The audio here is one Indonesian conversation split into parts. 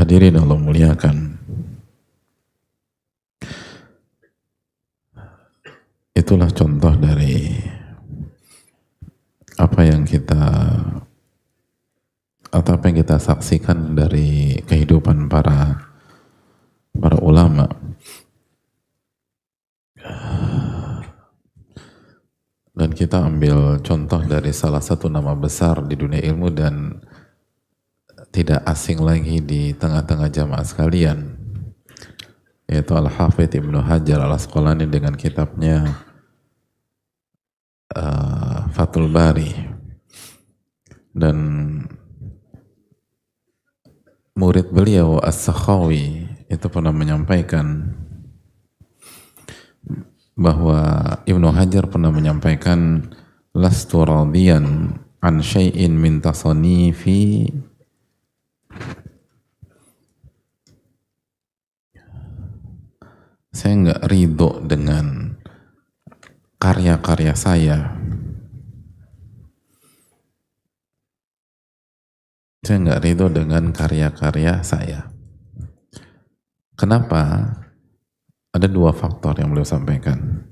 Hadirin Allah muliakan, itulah contoh dari apa yang kita saksikan dari kehidupan para ulama. Dan kita ambil contoh dari salah satu nama besar di dunia ilmu dan tidak asing lagi di tengah-tengah jamaah sekalian, yaitu Al-Hafidh Ibnu Hajar Al-Asqalani dengan kitabnya Fathul Bari. Dan murid beliau As-Sakhawi itu pernah menyampaikan bahwa Ibnu Hajar pernah menyampaikan, lastu radiyan an syai'in min tasanifi saya nggak ridho dengan karya-karya saya nggak ridho dengan karya-karya saya. Kenapa? Ada dua faktor yang beliau sampaikan.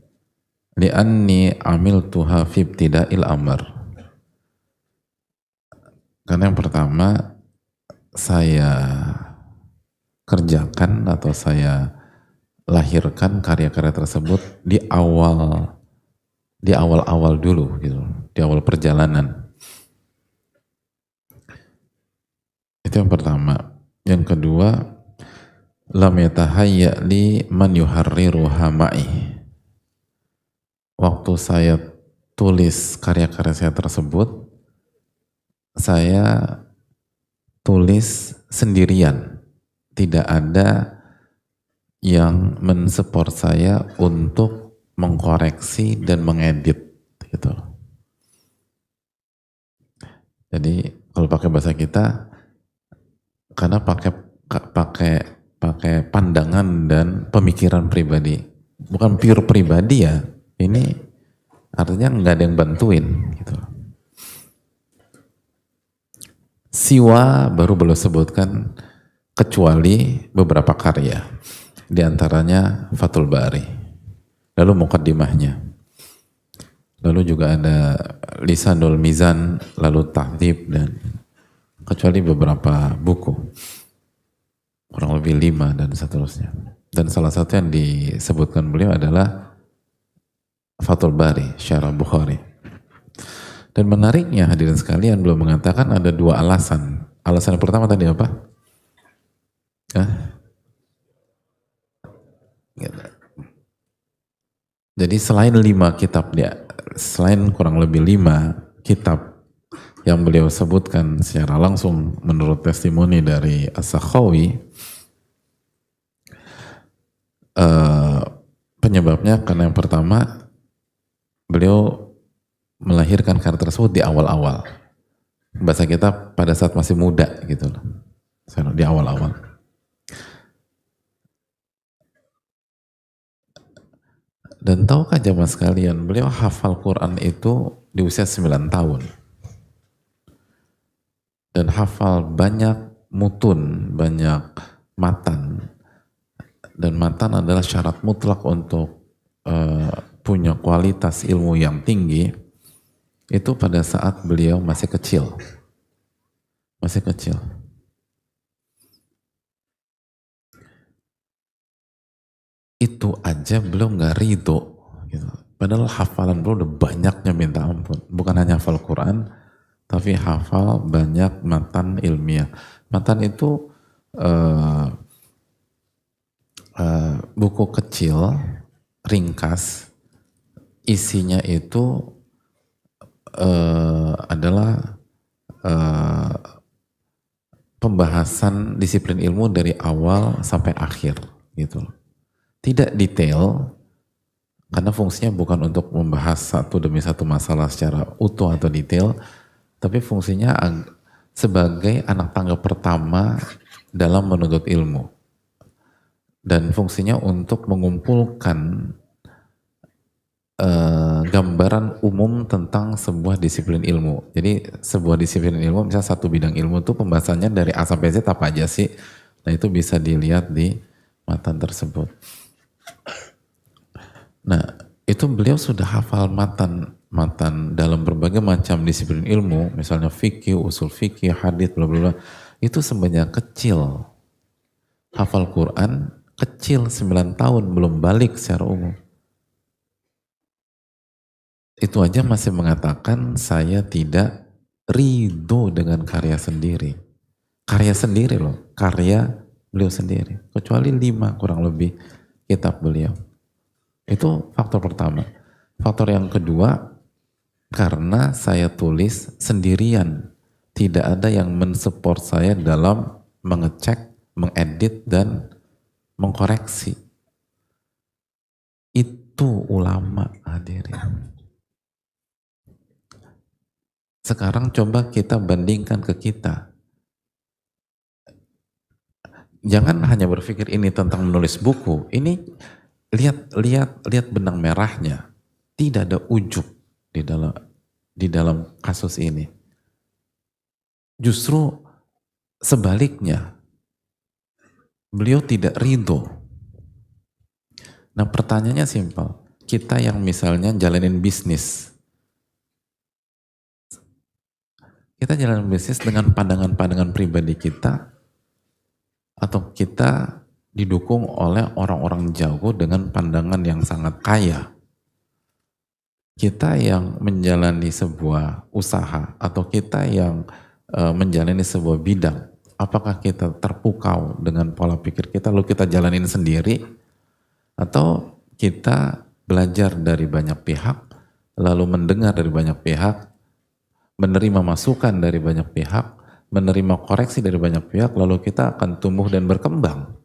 Li'anni amiltuha fi ibtida'il amr. Karena yang pertama, saya kerjakan atau saya lahirkan karya-karya tersebut di awal-awal dulu gitu, di awal perjalanan. Itu yang pertama. Yang kedua, lam yatahayya li man yuharriruha ma'i. Waktu saya tulis karya-karya saya tersebut, saya tulis sendirian. Tidak ada yang mensupport saya untuk mengkoreksi dan mengedit gitu. Jadi kalau pakai bahasa kita, karena pakai pandangan dan pemikiran pribadi, bukan pure pribadi ya. Ini artinya nggak ada yang bantuin gitu. Siwa baru belum sebutkan kecuali beberapa karya, di antaranya Fathul Bari, lalu Muqaddimahnya, lalu juga ada Lisanul Mizan, lalu Tahdhib, dan kecuali beberapa buku, kurang lebih 5 dan seterusnya. Dan salah satu yang disebutkan beliau adalah Fathul Bari, Syarah Bukhari. Dan menariknya hadirin sekalian, beliau mengatakan ada 2 alasan. Alasan yang pertama tadi apa? Jadi selain 5 kitab dia, selain kurang lebih 5 kitab yang beliau sebutkan secara langsung menurut testimoni dari As-Sakhawi, penyebabnya karena yang pertama, beliau melahirkan karya tersebut di awal-awal. Bahasa kita pada saat masih muda gitu loh, di awal-awal. Dan tahukah jamaah sekalian, beliau hafal Quran itu di usia 9 tahun. Dan hafal banyak mutun, banyak matan. Dan matan adalah syarat mutlak untuk punya kualitas ilmu yang tinggi, itu pada saat beliau masih kecil. Masih kecil. Itu aja belum nggak ridho gitu. Padahal hafalan beliau udah banyaknya minta ampun. Bukan hanya hafal Quran, tapi hafal banyak matan ilmiah. Matan itu buku kecil, ringkas, isinya itu adalah pembahasan disiplin ilmu dari awal sampai akhir gitu. Tidak detail, karena fungsinya bukan untuk membahas satu demi satu masalah secara utuh atau detail, tapi fungsinya sebagai anak tangga pertama dalam menuntut ilmu. Dan fungsinya untuk mengumpulkan gambaran umum tentang sebuah disiplin ilmu. Jadi sebuah disiplin ilmu, misalnya satu bidang ilmu itu pembahasannya dari A sampai Z apa aja sih? Nah itu bisa dilihat di matan tersebut. Nah itu beliau sudah hafal matan dalam berbagai macam disiplin ilmu, misalnya fikih, usul fikih, hadits, bla bla bla. Itu semenjak kecil. Hafal Quran, kecil 9 tahun, belum balik secara umum. Itu aja masih mengatakan saya tidak ridho dengan karya sendiri. Karya sendiri loh, karya beliau sendiri. Kecuali 5 kurang lebih kitab beliau. Itu faktor pertama. Faktor yang kedua, karena saya tulis sendirian. Tidak ada yang mensupport saya dalam mengecek, mengedit, dan mengkoreksi. Itu ulama hadirin. Sekarang coba kita bandingkan ke kita. Jangan hanya berpikir ini tentang menulis buku. Ini lihat benang merahnya. Tidak ada ujub di dalam kasus ini. Justru sebaliknya, beliau tidak ridho. Nah pertanyaannya simpel. Kita yang misalnya jalanin bisnis, kita jalan bisnis dengan pandangan-pandangan pribadi kita, atau kita didukung oleh orang-orang jago dengan pandangan yang sangat kaya. Kita yang menjalani sebuah usaha, atau kita yang menjalani sebuah bidang, apakah kita terpukau dengan pola pikir kita, lalu kita jalanin sendiri, atau kita belajar dari banyak pihak, lalu mendengar dari banyak pihak, menerima masukan dari banyak pihak, menerima koreksi dari banyak pihak, lalu kita akan tumbuh dan berkembang.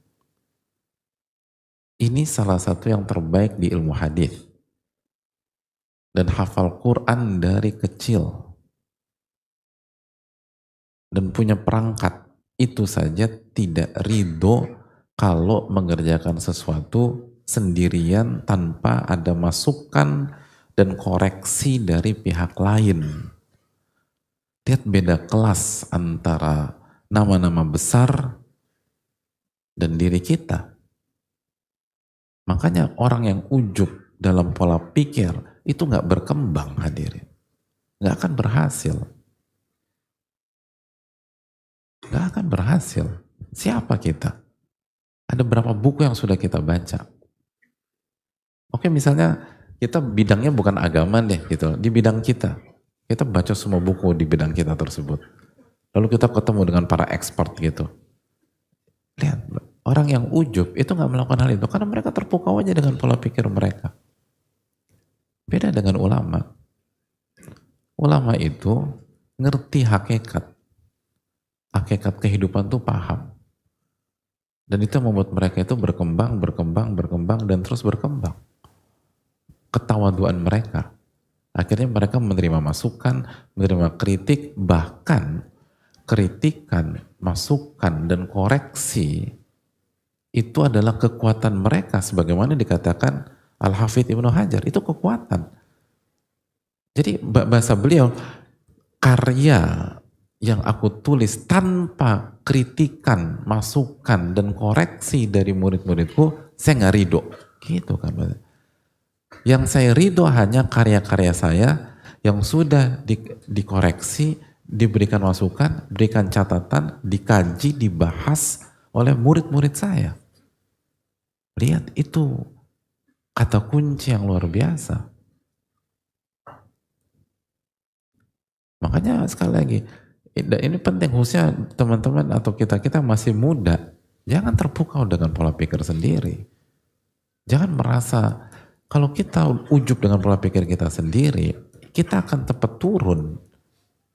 Ini salah satu yang terbaik di ilmu hadis. Dan hafal Quran dari kecil. Dan punya perangkat. Itu saja tidak ridho kalau mengerjakan sesuatu sendirian tanpa ada masukan dan koreksi dari pihak lain. Lihat beda kelas antara nama-nama besar dan diri kita. Makanya orang yang ujub dalam pola pikir itu nggak berkembang hadirin. Nggak akan berhasil. Nggak akan berhasil. Siapa kita? Ada berapa buku yang sudah kita baca? Oke misalnya kita bidangnya bukan agama deh gitu. Di bidang kita. Kita baca semua buku di bidang kita tersebut. Lalu kita ketemu dengan para expert gitu. Lihat, orang yang ujub itu nggak melakukan hal itu karena mereka terpukau aja dengan pola pikir mereka. Beda dengan ulama. Ulama itu ngerti hakikat. Hakikat kehidupan tuh paham. Dan itu membuat mereka itu berkembang, dan terus berkembang. Ketawaduan mereka. Akhirnya mereka menerima masukan, menerima kritik, bahkan kritikan, masukan, dan koreksi itu adalah kekuatan mereka sebagaimana dikatakan Al-Hafidh Ibnu Hajar, itu kekuatan. Jadi bahasa beliau, karya yang aku tulis tanpa kritikan, masukan, dan koreksi dari murid-muridku, saya nggak ridho. Gitu kan. Yang saya ridho hanya karya-karya saya yang sudah dikoreksi, diberikan masukan, berikan catatan, dikaji, dibahas oleh murid-murid saya. Lihat itu kata kunci yang luar biasa. Makanya sekali lagi, ini penting khususnya teman-teman atau kita masih muda, jangan terpukau dengan pola pikir sendiri. Jangan merasa kalau kita ujub dengan pola pikir kita sendiri, kita akan tepat turun.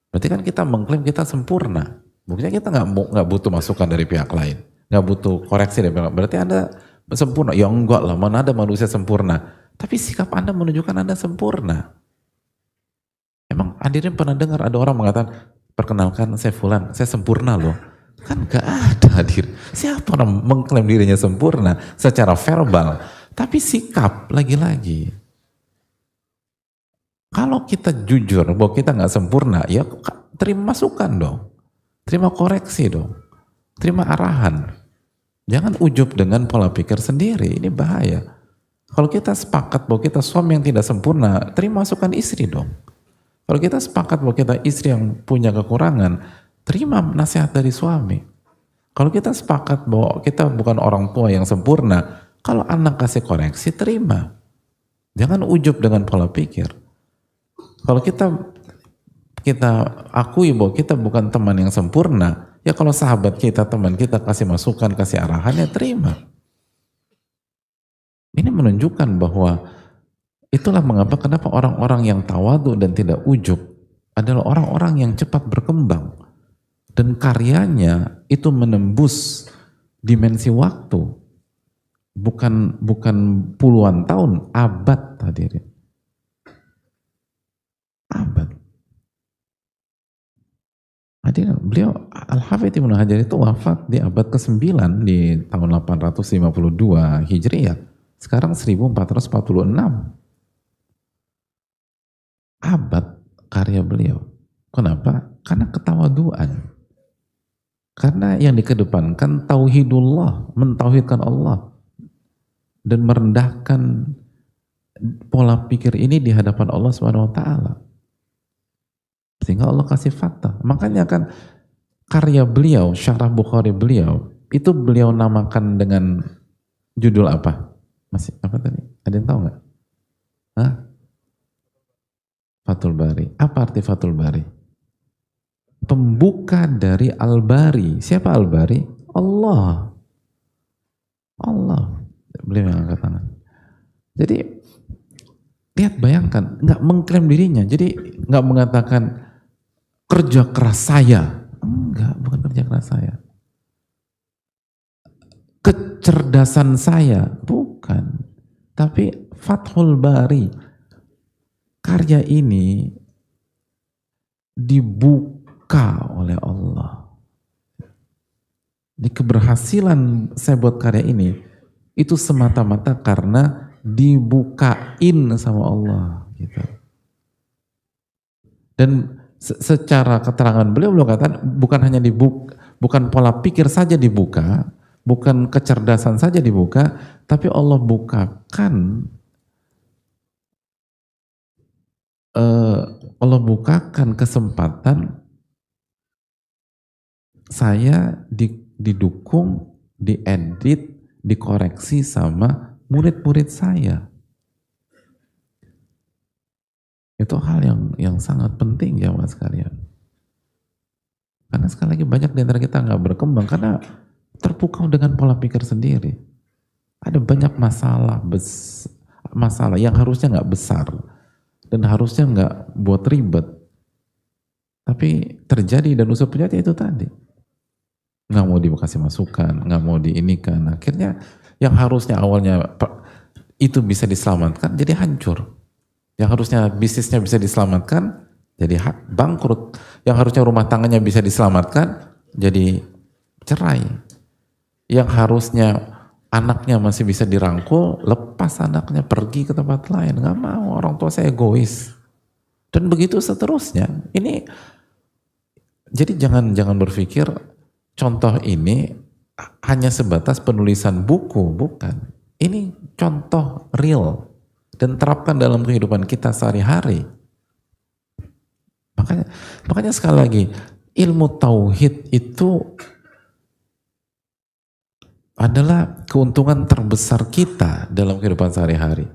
Berarti kan kita mengklaim kita sempurna. Buktinya kita nggak butuh masukan dari pihak lain, nggak butuh koreksi dari pihak lain. Berarti Anda sempurna? Ya enggak lah, mana ada manusia sempurna. Tapi sikap Anda menunjukkan Anda sempurna. Emang hadirin pernah dengar ada orang mengatakan, perkenalkan saya Fulan, saya sempurna loh. Kan gak ada hadir. Siapa orang mengklaim dirinya sempurna secara verbal? Tapi sikap lagi-lagi. Kalau kita jujur bahwa kita nggak sempurna, ya terima masukan dong. Terima koreksi dong. Terima arahan. Jangan ujub dengan pola pikir sendiri, ini bahaya. Kalau kita sepakat bahwa kita suami yang tidak sempurna, terima masukan istri dong. Kalau kita sepakat bahwa kita istri yang punya kekurangan, terima nasihat dari suami. Kalau kita sepakat bahwa kita bukan orang tua yang sempurna, kalau anak kasih koreksi, terima. Jangan ujub dengan pola pikir. Kalau kita akui bahwa kita bukan teman yang sempurna, ya kalau sahabat kita, teman kita kasih masukan, kasih arahan, ya terima. Ini menunjukkan bahwa itulah mengapa kenapa orang-orang yang tawadu dan tidak ujub adalah orang-orang yang cepat berkembang dan karyanya itu menembus dimensi waktu, bukan puluhan tahun, abad hadirin, abad. Hadirin, beliau Al-Hafidz Ibnu Hajar itu wafat di abad ke-9 di tahun 852 Hijriah. Sekarang 1446. Abad karya beliau. Kenapa? Karena ketawaduan. Karena yang dikedepankan tauhidullah, mentauhidkan Allah dan merendahkan pola pikir ini di hadapan Allah Subhanahu wa taala. Sehingga Allah kasih fakta. Makanya kan karya beliau, Syarah Bukhari beliau, itu beliau namakan dengan judul apa? Masih apa tadi? Ada yang tahu nggak? Hah? Fathul Bari. Apa arti Fathul Bari? Pembuka dari Al-Bari. Siapa Al-Bari? Allah. Allah. Beliau yang angkat tangan. Jadi lihat, bayangkan, nggak mengklaim dirinya. Jadi nggak mengatakan kerja keras saya. Enggak, bukan kerja keras saya. Kecerdasan saya, bukan. Tapi Fathul Bari, karya ini dibuka oleh Allah. Di keberhasilan saya buat karya ini, itu semata-mata karena dibukain sama Allah. Gitu. Dan secara keterangan beliau katakan bukan hanya dibuka, bukan pola pikir saja dibuka, bukan kecerdasan saja dibuka, tapi Allah bukakan kesempatan saya didukung, diedit, dikoreksi sama murid-murid saya. Itu hal yang sangat penting ya mas sekalian. Karena sekali lagi banyak di antara kita nggak berkembang karena terpukau dengan pola pikir sendiri. Ada banyak masalah yang harusnya nggak besar dan harusnya nggak buat ribet, tapi terjadi dan usul penyakit itu tadi. Nggak mau dikasih masukan, nggak mau diinikan. Akhirnya yang harusnya awalnya itu bisa diselamatkan jadi hancur. Yang harusnya bisnisnya bisa diselamatkan jadi bangkrut. Yang harusnya rumah tangganya bisa diselamatkan jadi cerai. Yang harusnya anaknya masih bisa dirangkul, lepas anaknya pergi ke tempat lain. Nggak mau, orang tua saya egois. Dan begitu seterusnya. Ini jadi jangan berpikir contoh ini hanya sebatas penulisan buku, bukan. Ini contoh real dan terapkan dalam kehidupan kita sehari-hari. Makanya sekali lagi, ilmu tauhid itu adalah keuntungan terbesar kita dalam kehidupan sehari-hari.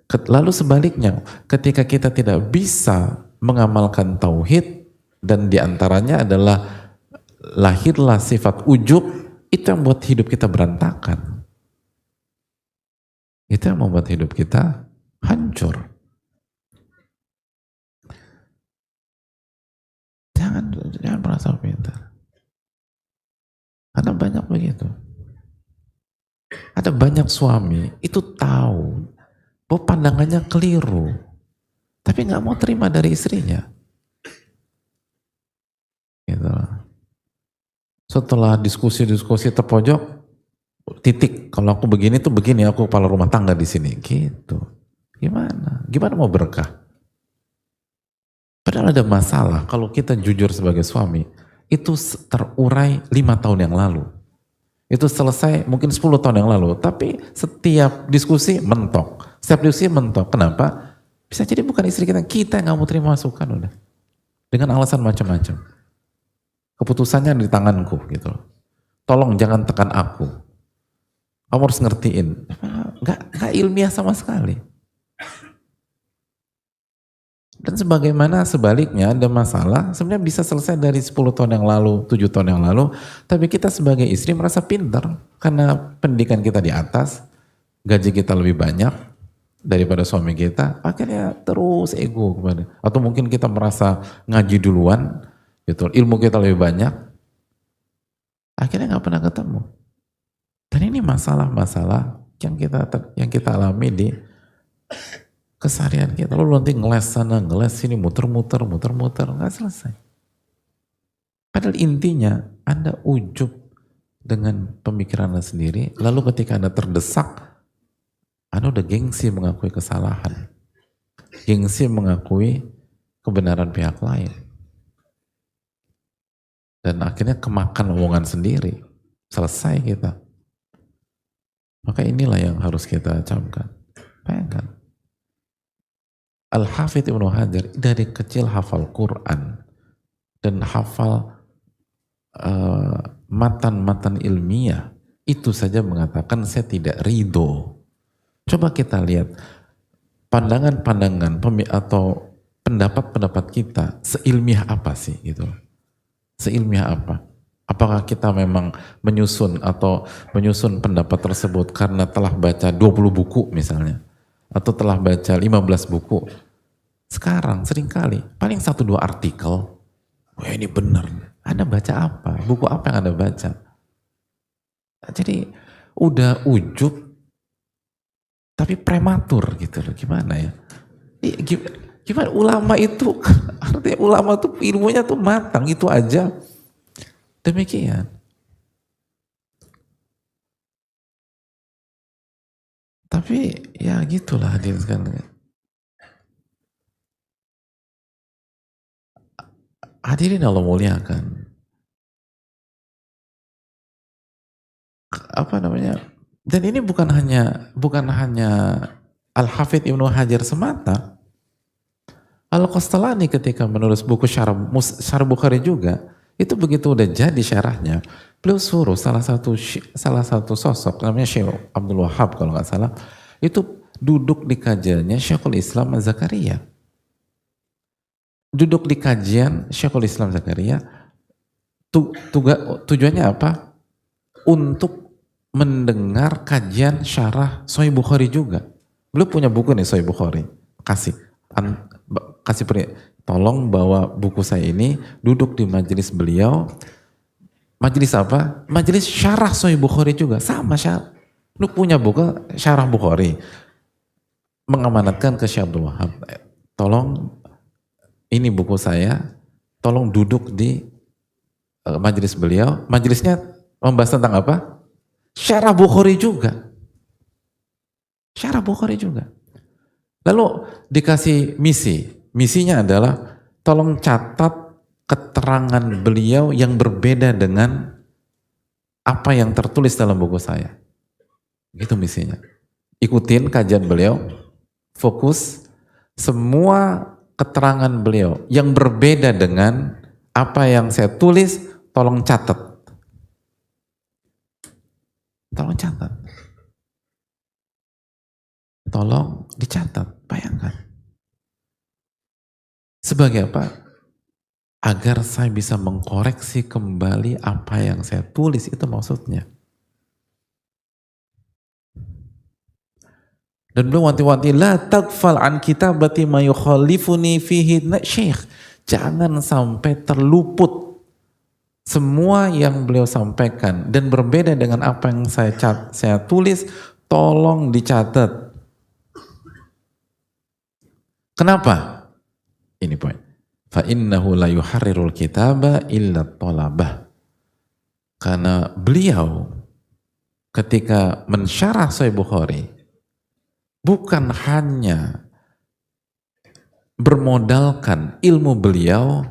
Lalu sebaliknya, ketika kita tidak bisa mengamalkan tauhid dan diantaranya adalah lahirlah sifat ujub, itu yang membuat hidup kita berantakan. Itu yang membuat hidup kita hancur. Jangan merasa pintar. Karena banyak begitu. Ada banyak suami itu tahu bahwa pandangannya keliru, tapi nggak mau terima dari istrinya. Gitu. Setelah diskusi terpojok, titik. Kalau aku begini tuh begini, aku kepala rumah tangga di sini. Gitu. Gimana mau berkah? Padahal ada masalah. Kalau kita jujur sebagai suami, itu terurai 5 tahun yang lalu. Itu selesai mungkin 10 tahun yang lalu, tapi setiap diskusi mentok. Setiap diskusi mentok. Kenapa? Bisa jadi bukan istri kita, kita yang nggak mau terima masukan udah. Dengan alasan macam-macam. Keputusannya di tanganku gitu loh. Tolong jangan tekan aku. Kamu harus ngertiin. Nggak ilmiah sama sekali. Dan sebagaimana sebaliknya ada masalah, sebenarnya bisa selesai dari 10 tahun yang lalu, 7 tahun yang lalu, tapi kita sebagai istri merasa pintar karena pendidikan kita di atas, gaji kita lebih banyak daripada suami kita, akhirnya terus ego kepada. Atau mungkin kita merasa ngaji duluan, gitu, ilmu kita lebih banyak, akhirnya nggak pernah ketemu. Dan ini masalah-masalah yang kita alami di keseharian kita. Lalu nanti ngeles sana, ngeles sini, muter-muter, nggak selesai. Padahal intinya Anda ujub dengan pemikiran Anda sendiri, lalu ketika Anda terdesak, Anda udah gengsi mengakui kesalahan. Gengsi mengakui kebenaran pihak lain. Dan akhirnya kemakan omongan sendiri. Selesai kita. Maka inilah yang harus kita camkan. Bayangkan. Al-Hafidh Ibnu Hajar dari kecil hafal Quran dan hafal matan-matan ilmiah, itu saja mengatakan saya tidak ridho. Coba kita lihat pandangan-pandangan atau pendapat-pendapat kita seilmiah apa sih gitu? Seilmiah apa? Apakah kita memang menyusun pendapat tersebut karena telah baca 20 buku misalnya? Atau telah baca 15 buku. Sekarang seringkali paling 1-2 artikel. Wah ini benar. Anda baca apa? Buku apa yang Anda baca? Jadi udah ujub tapi prematur gitu loh. Gimana ya? Gimana ulama itu artinya ulama tuh ilmunya tuh matang, itu aja. Demikian. Tapi ya gitulah hadirin sekalian. Hadirin Allah muliakan. Apa namanya? Dan ini bukan hanya Al-Hafidh Ibnu Hajar semata. Al-Qastalani ketika menulis buku Syarh Bukhari juga, itu begitu udah jadi syarahnya, beliau suruh salah satu sosok namanya Syekh Abdul Wahab kalau nggak salah, itu duduk di kajiannya Syekhul Islam Zakaria. Duduk di kajian Syekhul Islam Zakaria, tujuannya apa? Untuk mendengar kajian syarah Sahih Bukhari juga. Beliau punya buku nih Sahih Bukhari, kasih tolong bawa buku saya ini, duduk di majelis beliau. Majelis apa? Majelis syarah Sahih Bukhari juga. Sama syarah. Lu punya buku syarah Bukhari. Mengamanatkan ke Syekh Abdul Wahab. Tolong, ini buku saya, tolong duduk di majelis beliau. Majelisnya membahas tentang apa? Syarah Bukhari juga. Syarah Bukhari juga. Lalu dikasih misi. Misinya adalah tolong catat keterangan beliau yang berbeda dengan apa yang tertulis dalam buku saya. Gitu misinya. Ikutin kajian beliau, fokus semua keterangan beliau yang berbeda dengan apa yang saya tulis, tolong catat. Tolong catat. Tolong dicatat, bayangkan. Sebagai apa? Agar saya bisa mengkoreksi kembali apa yang saya tulis, itu maksudnya. Dan beliau wanti-wanti, la tagfal an kitabati ma yukhalifuni fihi syekh. Jangan sampai terluput semua yang beliau sampaikan dan berbeda dengan apa yang saya tulis, tolong dicatat. Kenapa? Ini poin. Fa innahu la yuharrirul kitaba illa talabah. Karena beliau ketika mensyarah Sahih Bukhari bukan hanya bermodalkan ilmu beliau,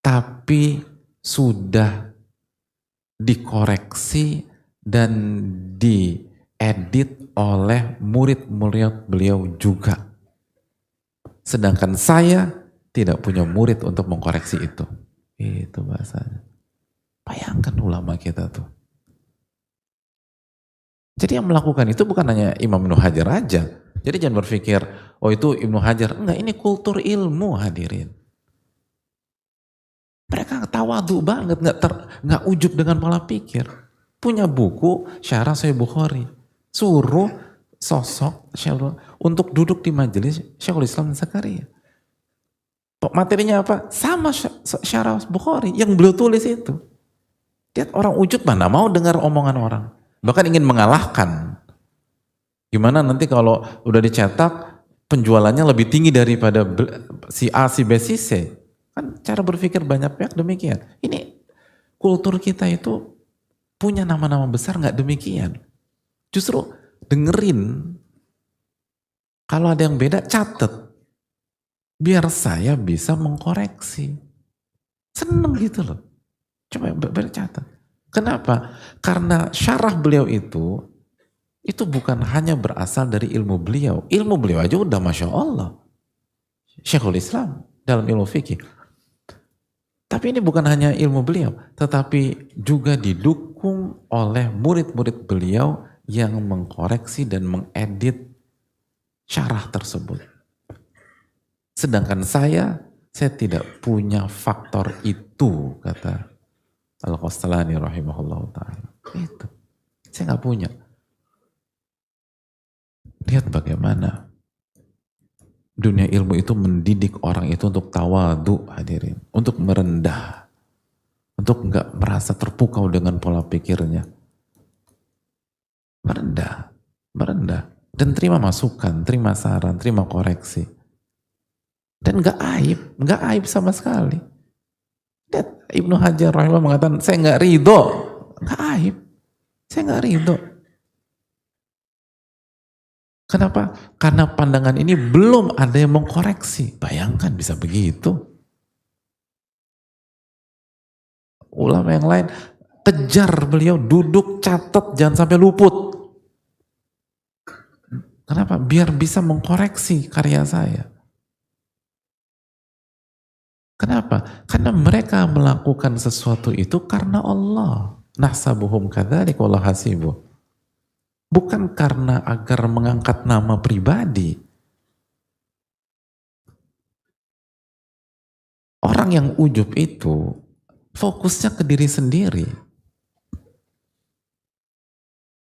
tapi sudah dikoreksi dan diedit oleh murid-murid beliau juga. Sedangkan saya tidak punya murid untuk mengkoreksi itu. Itu bahasanya. Bayangkan ulama kita tuh. Jadi yang melakukan itu bukan hanya Imam Ibnu Hajar aja. Jadi jangan berpikir, oh itu Ibnu Hajar. Enggak, ini kultur ilmu hadirin. Mereka tawadhu banget, nggak ujub dengan pola pikir. Punya buku Syarah Sahih Bukhari. Suruh sosok untuk duduk di majelis Syekhul Islam Zakaria. Materinya apa? Sama Syarah Bukhari yang beliau tulis itu. Lihat orang ujub mana mau dengar omongan orang. Bahkan ingin mengalahkan. Gimana nanti kalau udah dicetak penjualannya lebih tinggi daripada si A, si B, si C. Kan cara berpikir banyak pihak demikian. Ini kultur kita itu punya nama-nama besar nggak demikian. Justru dengerin. Kalau ada yang beda catet. Biar saya bisa mengkoreksi. Seneng gitu loh. Coba bercatat. Kenapa? Karena syarah beliau itu bukan hanya berasal dari ilmu beliau. Ilmu beliau aja udah Masya Allah. Syekhul Islam dalam ilmu fikih. Tapi ini bukan hanya ilmu beliau, tetapi juga didukung oleh murid-murid beliau yang mengkoreksi dan mengedit syarah tersebut. Sedangkan saya tidak punya faktor itu, kata Al-Qastalani rahimahullah ta'ala. Itu. Saya nggak punya. Lihat bagaimana dunia ilmu itu mendidik orang itu untuk tawadhu hadirin. Untuk merendah. Untuk nggak merasa terpukau dengan pola pikirnya. Merendah. Merendah. Dan terima masukan, terima saran, terima koreksi. Dan nggak aib sama sekali. Lihat Ibnu Hajar rahimahullah mengatakan, saya nggak ridho. Nggak aib. Saya nggak ridho. Kenapa? Karena pandangan ini belum ada yang mengkoreksi. Bayangkan bisa begitu. Ulama yang lain kejar beliau, duduk, catat, jangan sampai luput. Kenapa? Biar bisa mengkoreksi karya saya. Kenapa? Karena mereka melakukan sesuatu itu karena Allah. Nahsabuhum kadzalik wallahu hasibuh. Bukan karena agar mengangkat nama pribadi. Orang yang ujub itu fokusnya ke diri sendiri.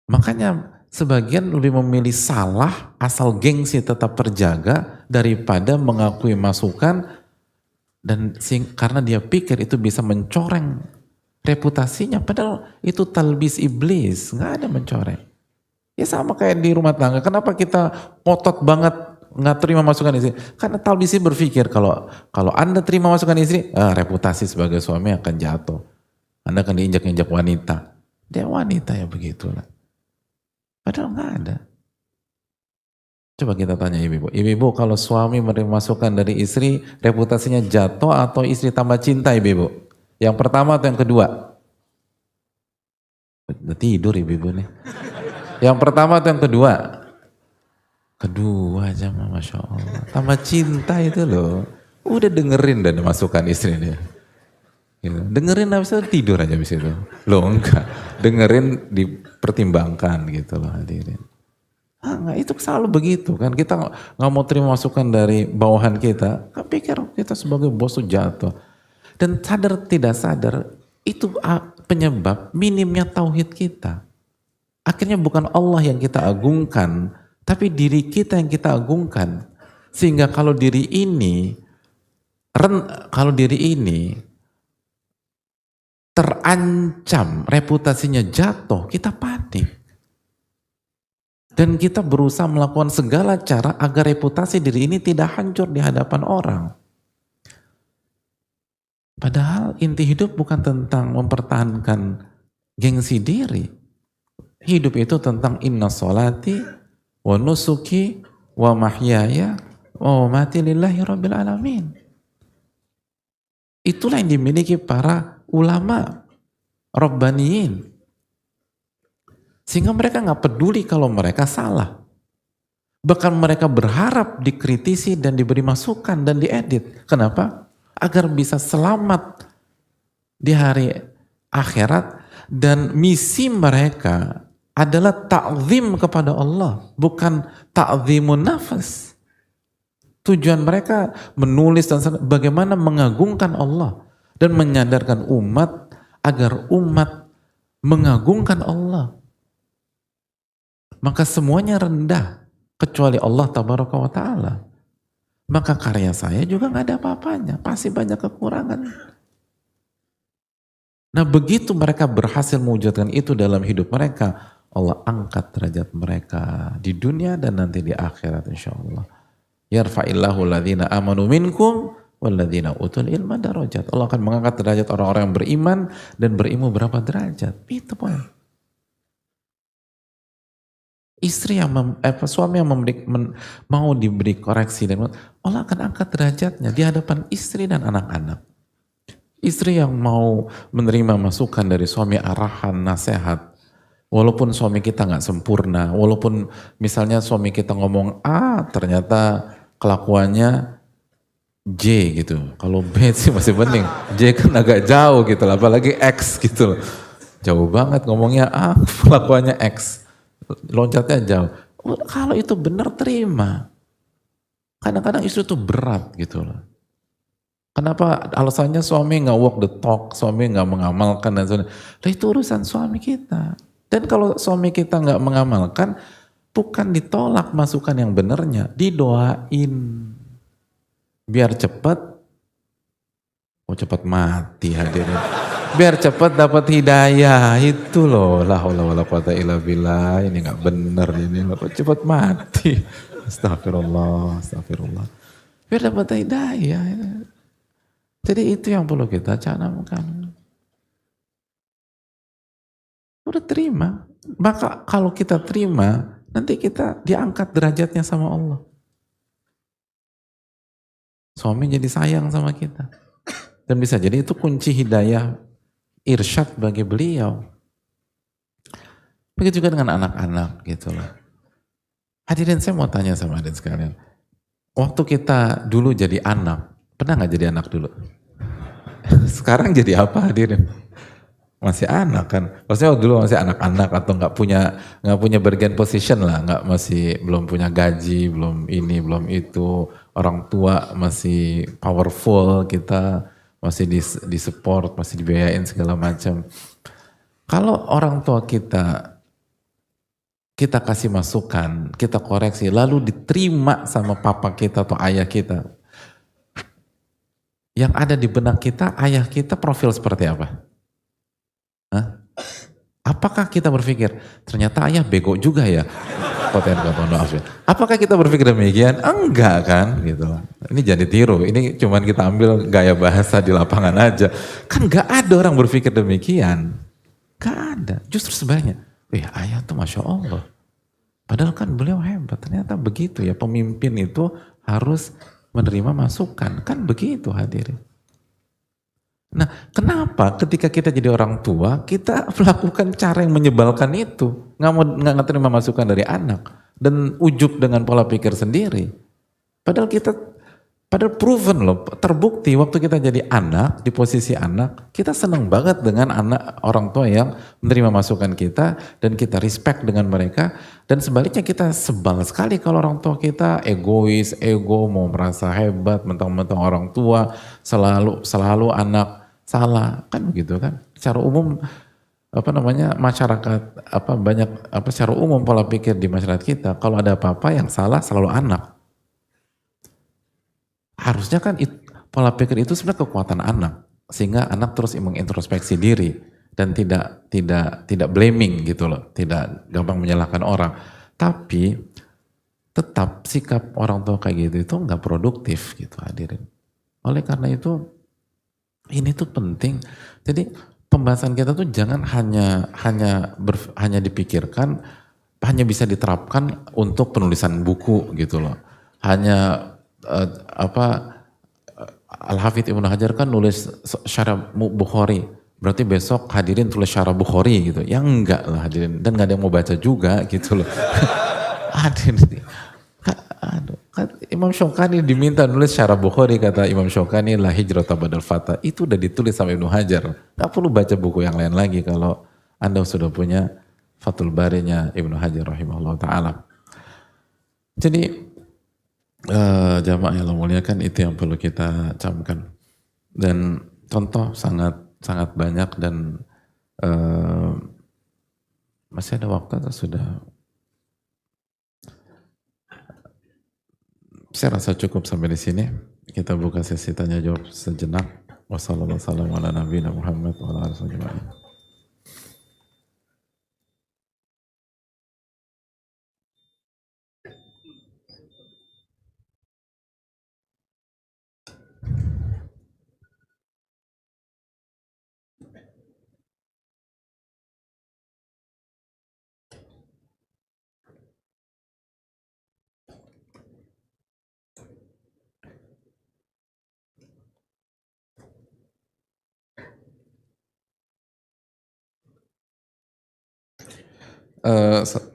Makanya sebagian lebih memilih salah asal gengsi tetap terjaga daripada mengakui masukan dan karena dia pikir itu bisa mencoreng reputasinya. Padahal itu talbis iblis, nggak ada mencoreng. Ya sama kayak di rumah tangga. Kenapa kita ngotot banget nggak terima masukan istri? Karena talbisi berpikir kalau Anda terima masukan istri, reputasi sebagai suami akan jatuh. Anda akan diinjak-injak wanita. Dia wanita ya begitulah. Padahal nggak ada. Coba kita tanya ibu-ibu. Ibu-ibu kalau suami menerima masukan dari istri, reputasinya jatuh atau istri tambah cinta ibu-ibu? Yang pertama atau yang kedua? Udah tidur ibu-ibu nih. Yang pertama atau yang kedua? Kedua aja Masya Allah. Tambah cinta itu loh. Udah dengerin dan masukan istri dia. Gitu. Dengerin habis itu tidur aja habis itu. Loh enggak. Dengerin dipertimbangkan gitu loh hadirin. Enggak, itu selalu begitu kan. Kita nggak mau terima masukan dari bawahan kita. Kan pikir kita sebagai bos tuh jatuh. Dan sadar tidak sadar itu penyebab minimnya tauhid kita. Akhirnya bukan Allah yang kita agungkan, tapi diri kita yang kita agungkan. Sehingga kalau diri ini terancam reputasinya jatuh, kita panik. Dan kita berusaha melakukan segala cara agar reputasi diri ini tidak hancur di hadapan orang. Padahal inti hidup bukan tentang mempertahankan gengsi diri. Hidup itu tentang inna sholati wa nusuki wa mahyaya wa mamati lillahi rabbil alamin. Itulah yang dimiliki para ulama. Rabbaniyin. Sehingga mereka nggak peduli kalau mereka salah. Bahkan mereka berharap dikritisi dan diberi masukan dan diedit. Kenapa? Agar bisa selamat di hari akhirat, dan misi mereka adalah ta'zim kepada Allah, bukan ta'zimun nafas. Tujuan mereka menulis dan bagaimana mengagungkan Allah dan menyadarkan umat agar umat mengagungkan Allah. Maka semuanya rendah kecuali Allah tabaraka wa ta'ala. Maka karya saya juga nggak ada apa-apanya, pasti banyak kekurangan. Nah begitu mereka berhasil mewujudkan itu dalam hidup mereka, Allah angkat derajat mereka di dunia dan nanti di akhirat insyaAllah. Yarfa'illahu alladhina amanu minkum walladhina utul ilma darajat. Allah akan mengangkat derajat orang-orang yang beriman dan berilmu berapa derajat. Itu poin. Istri yang suami yang mau diberi koreksi dan Allah akan angkat derajatnya di hadapan istri dan anak-anak. Istri yang mau menerima masukan dari suami, arahan, nasihat, walaupun suami kita nggak sempurna, walaupun misalnya suami kita ngomong A, ternyata kelakuannya J gitu. Kalau B sih masih penting, J kan agak jauh gitu lah, apalagi X gitu loh. Jauh banget ngomongnya A, kelakuannya X. Loncatnya jauh. Kalau itu benar terima. Kadang-kadang istri itu berat gitu loh. Kenapa alasannya suami nggak walk the talk, suami nggak mengamalkan dan sebagainya. Itu urusan suami kita. Dan kalau suami kita nggak mengamalkan, bukan ditolak masukan yang benarnya, didoain. Biar cepat, cepat mati hadirin. Biar cepat dapat hidayah, itu loh. La haula wala quwata illa billah, ini nggak benar ini, cepat mati. Astagfirullah, astagfirullah. Biar dapat hidayah. Jadi itu yang perlu kita canamkan. Udah terima. Maka kalau kita terima, nanti kita diangkat derajatnya sama Allah. Suami jadi sayang sama kita. Dan bisa jadi itu kunci hidayah, irsyad bagi beliau. Begitu juga dengan anak-anak gitu loh. Hadirin, saya mau tanya sama hadirin sekalian. Waktu kita dulu jadi anak, pernah gak jadi anak dulu? Sekarang jadi apa hadirin? Masih anak kan? Maksudnya dulu masih anak-anak atau nggak punya bargain position lah, belum punya gaji, belum ini, belum itu. Orang tua masih powerful, kita masih di support, masih dibiayain segala macam. Kalau orang tua kita kasih masukan, kita koreksi, lalu diterima sama papa kita atau ayah kita, yang ada di benak kita, ayah kita profil seperti apa? Hah? Apakah kita berpikir, ternyata ayah bego juga ya? Apakah kita berpikir demikian? Enggak kan? Gitu. Ini jadi tiru, ini cuman kita ambil gaya bahasa di lapangan aja. Kan gak ada orang berpikir demikian. Gak ada, justru sebaliknya. Ayah tuh Masya Allah. Padahal kan beliau hebat, ternyata begitu ya, pemimpin itu harus menerima masukan, kan begitu hadirin. Nah, kenapa ketika kita jadi orang tua, kita melakukan cara yang menyebalkan itu, nggak terima masukan dari anak, dan ujub dengan pola pikir sendiri. Padahal proven loh, terbukti waktu kita jadi anak, di posisi anak, kita senang banget dengan orang tua yang menerima masukan kita, dan kita respect dengan mereka, dan sebaliknya kita sebal sekali kalau orang tua kita egois, ego, mau merasa hebat, mentang-mentang orang tua, selalu anak salah, kan begitu kan? Secara umum, masyarakat, secara umum pola pikir di masyarakat kita, kalau ada apa-apa yang salah selalu anak. Harusnya kan pola pikir itu sebenarnya kekuatan anak, sehingga anak terus mengintrospeksi diri dan tidak blaming gitu loh, tidak gampang menyalahkan orang. Tapi tetap sikap orang tua kayak gitu itu nggak produktif gitu hadirin. Oleh karena itu ini tuh penting. Jadi pembahasan kita tuh jangan hanya dipikirkan, hanya bisa diterapkan untuk penulisan buku gitu loh. Hanya Al-Hafidh Ibnu Hajar kan nulis Syarah Bukhari, berarti besok hadirin tulis syarah Bukhari gitu. Ya enggak lah hadirin, dan nggak ada yang mau baca juga gitu loh. Hadirin, aduh, Imam Syukani diminta nulis syarah Bukhari, kata Imam Syukani la hijrata ba'dal fatah. Itu udah ditulis sama Ibnu Hajar. Gak perlu baca buku yang lain lagi kalau Anda sudah punya Fathul Barinya Ibnu Hajar rahimahullah ta'ala. Jadi jamaah yang Allah muliakan, itu yang perlu kita camkan. Dan contoh sangat sangat banyak, dan masih ada waktu atau sudah? Saya rasa cukup sampai di sini. Kita buka sesi tanya jawab sejenak. Wassalamualaikum warahmatullahi wabarakatuh.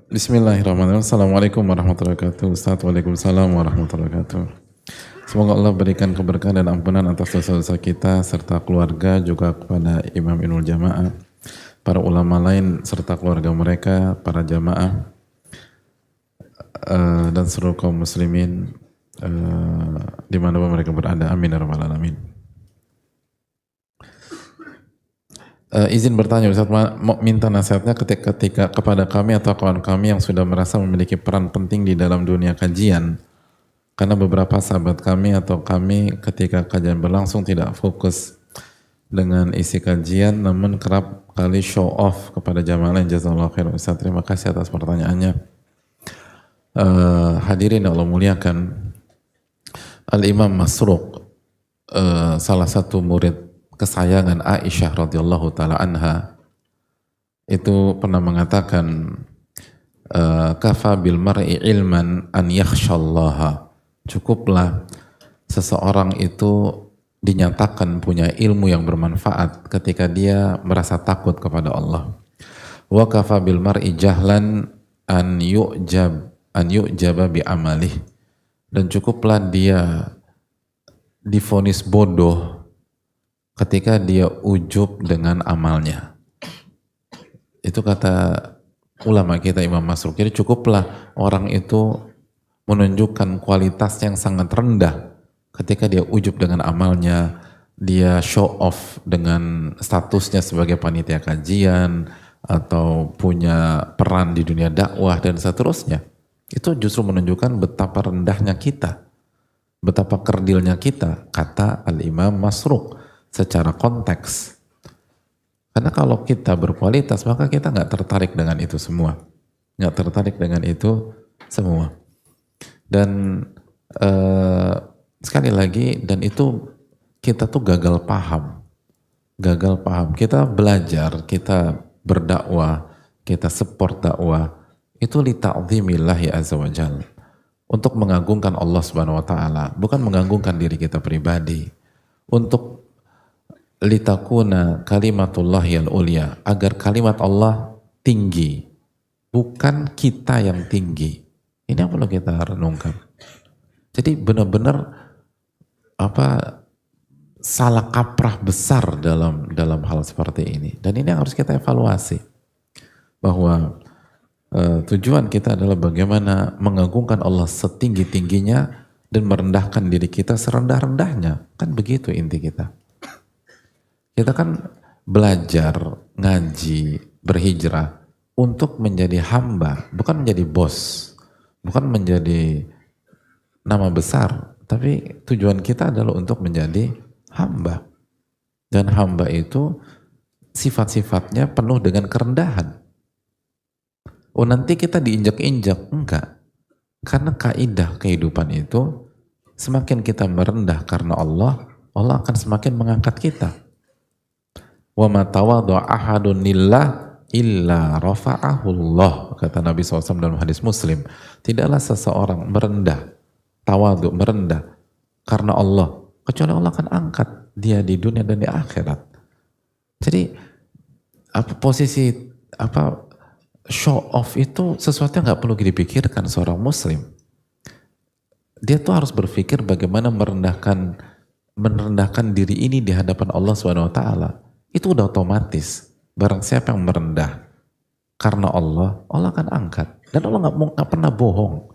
Bismillahirrahmanirrahim. Assalamualaikum warahmatullahi wabarakatuh. Ustaz, waalaikumsalam warahmatullahi wabarakatuh. Semoga Allah berikan keberkahan dan ampunan atas dosa-dosa kita serta keluarga, juga kepada Imam Inul Jamaah, para ulama lain serta keluarga mereka, para jamaah, dan seluruh kaum muslimin di mana mereka berada. Amin ya rabbal alamin. Izin bertanya Ustaz, mau minta nasihatnya ketika kepada kami atau kawan kami yang sudah merasa memiliki peran penting di dalam dunia kajian, karena beberapa sahabat kami atau kami ketika kajian berlangsung tidak fokus dengan isi kajian, namun kerap kali show off kepada jamaah lain. Jazakallahu khair Ustaz, terima kasih atas pertanyaannya. Hadirin yang Allah muliakan, Al-Imam Masruq, salah satu murid kesayangan Aisyah radhiyallahu taala anha, itu pernah mengatakan, kafa bil mar'i ilman an yakhshallaha. Cukuplah seseorang itu dinyatakan punya ilmu yang bermanfaat ketika dia merasa takut kepada Allah. Wa kafa bil mar'i jahlan an yu'jaba bi amalih. Dan cukuplah dia divonis bodoh ketika dia ujub dengan amalnya. Itu kata ulama kita Imam Masruq. Jadi cukuplah orang itu menunjukkan kualitas yang sangat rendah ketika dia ujub dengan amalnya, dia show off dengan statusnya sebagai panitia kajian atau punya peran di dunia dakwah dan seterusnya. Itu justru menunjukkan betapa rendahnya kita, betapa kerdilnya kita, kata Al-Imam Masruq. Secara konteks, karena kalau kita berkualitas maka kita nggak tertarik dengan itu semua, dan sekali lagi, dan itu kita tuh gagal paham, kita belajar, kita berdakwah, kita support dakwah itu li ta'zimillahi azza wa jalla, untuk mengagungkan Allah subhanahu wa ta'ala, bukan mengagungkan diri kita pribadi, untuk litakuna kalimatullahi al-ulya, agar kalimat Allah tinggi, bukan kita yang tinggi. Ini yang perlu kita renungkan. Jadi benar-benar salah kaprah besar dalam hal seperti ini, dan ini yang harus kita evaluasi, bahwa tujuan kita adalah bagaimana mengagungkan Allah setinggi-tingginya dan merendahkan diri kita serendah-rendahnya. Kan begitu inti kita. Kita kan belajar, ngaji, berhijrah untuk menjadi hamba, bukan menjadi bos, bukan menjadi nama besar, tapi tujuan kita adalah untuk menjadi hamba. Dan hamba itu sifat-sifatnya penuh dengan kerendahan. Oh, nanti kita diinjak-injak? Enggak. Karena kaidah kehidupan itu, semakin kita merendah karena Allah, Allah akan semakin mengangkat kita. Wa ma tawadhu'a ahadun lillah illa rafa'ahullah, kata Nabi SAW dalam hadis Muslim. Tidaklah seseorang merendah, tawadhu, merendah karena Allah, kecuali Allah akan angkat dia di dunia dan di akhirat. Jadi apa posisi apa show off itu sesuatu yang nggak perlu dipikirkan seorang muslim. Dia tuh harus berpikir bagaimana merendahkan diri ini di hadapan Allah Subhanahu wa taala. Itu udah otomatis. Barang siapa yang merendah karena Allah, Allah akan angkat. Dan Allah nggak pernah bohong.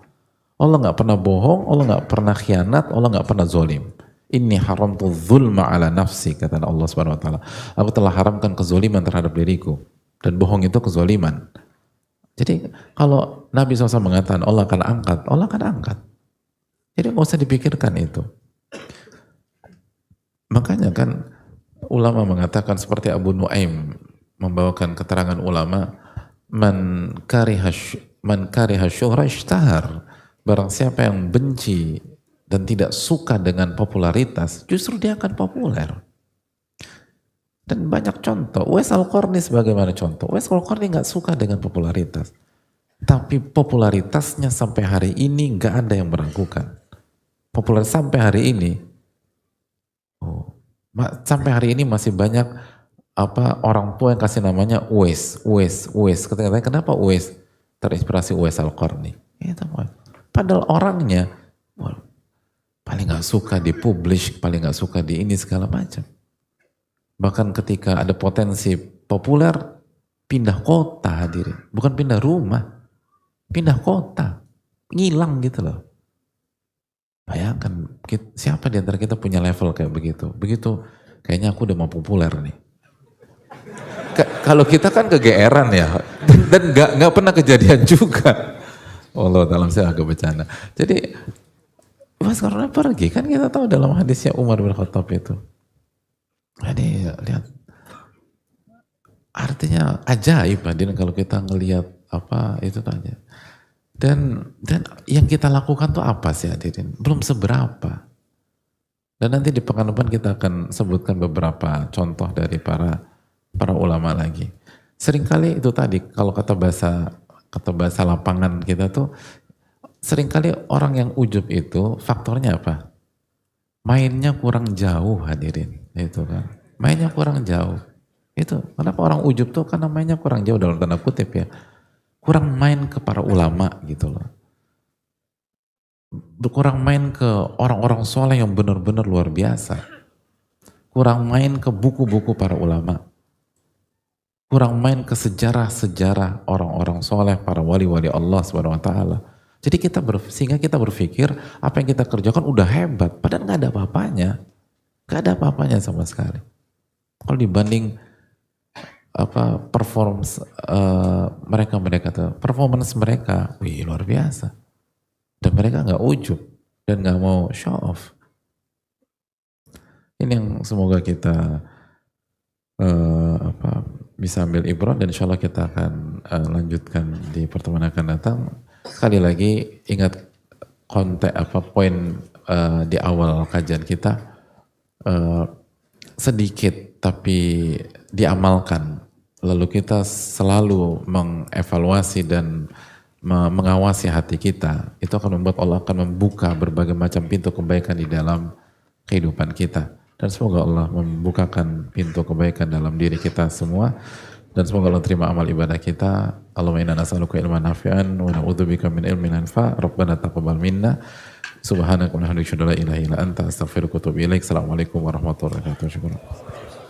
Allah nggak pernah bohong, Allah nggak pernah khianat, Allah nggak pernah zolim. Inni haramtu dzulma ala nafsi, kata Allah Subhanahu wa taala. Aku telah haramkan kezoliman terhadap diriku. Dan bohong itu kezoliman. Jadi kalau Nabi SAW mengatakan Allah akan angkat, Allah akan angkat. Jadi nggak usah dipikirkan itu. Makanya kan ulama mengatakan seperti Abu Nuaim membawakan keterangan ulama, man kariha syuhra ishtahar. Barang siapa yang benci dan tidak suka dengan popularitas, justru dia akan populer. Dan banyak contoh. Uwais Al-Qarni sebagaimana contoh. Uwais Al-Qarni nggak suka dengan popularitas. Tapi popularitasnya sampai hari ini nggak ada yang meragukan. Populer sampai hari ini. Sampai hari ini masih banyak orang tua yang kasih namanya Uwais. Katanya kenapa Uwais? Terinspirasi Uwais Al-Qarni. Padahal orangnya paling nggak suka dipublish, paling nggak suka di ini segala macam. Bahkan ketika ada potensi populer, pindah kota hadirin. Bukan pindah rumah, pindah kota. Ngilang gitu loh. Bayangkan, siapa di antara kita punya level kayak begitu. Begitu, kayaknya aku udah mau populer nih. Kalau kita kan kegeeran ya. Dan nggak pernah kejadian juga. Allah dalam saya agak bercanda. Jadi, Mas karena pergi, kan kita tahu dalam hadisnya Umar bin Khattab itu. Jadi lihat, artinya ajaib hadirin kalau kita ngelihat itu tanya. Dan yang kita lakukan tuh apa sih hadirin? Belum seberapa. Dan nanti di pekan depan kita akan sebutkan beberapa contoh dari para ulama lagi. Seringkali itu tadi kalau kata bahasa lapangan kita tuh, seringkali orang yang ujub itu faktornya apa? Mainnya kurang jauh hadirin, itu kan. Mainnya kurang jauh. Itu kenapa orang ujub tuh, karena mainnya kurang jauh dalam tanda kutip ya. Kurang main ke para ulama gitu loh. Kurang main ke orang-orang soleh yang benar-benar luar biasa. Kurang main ke buku-buku para ulama. Kurang main ke sejarah-sejarah orang-orang soleh, para wali-wali Allah Subhanahu wa taala. Jadi sehingga kita berpikir apa yang kita kerjakan udah hebat, padahal nggak ada apa-apanya. Nggak ada apa-apanya sama sekali. Kalau dibanding performance mereka, wih luar biasa. Dan mereka nggak ujub dan nggak mau show off. Ini yang semoga kita bisa ambil ibrah, dan insya Allah kita akan lanjutkan di pertemuan akan datang. Sekali lagi ingat poin di awal kajian kita, sedikit tapi diamalkan, lalu kita selalu mengevaluasi dan mengawasi hati kita, itu akan membuat Allah akan membuka berbagai macam pintu kebaikan di dalam kehidupan kita. Dan semoga Allah membukakan pintu kebaikan dalam diri kita semua. Dan semoga Allah terima amal ibadah kita. Allahumma inna nas'aluka ilman nafi'an wa na'udzubika min ilmin anfa'. Rabbana taqabbal minna. Subhanaka wa bihamdika la ilaha illa anta astaghfiruka wa atubu ilaik. Assalamualaikum warahmatullahi wabarakatuh.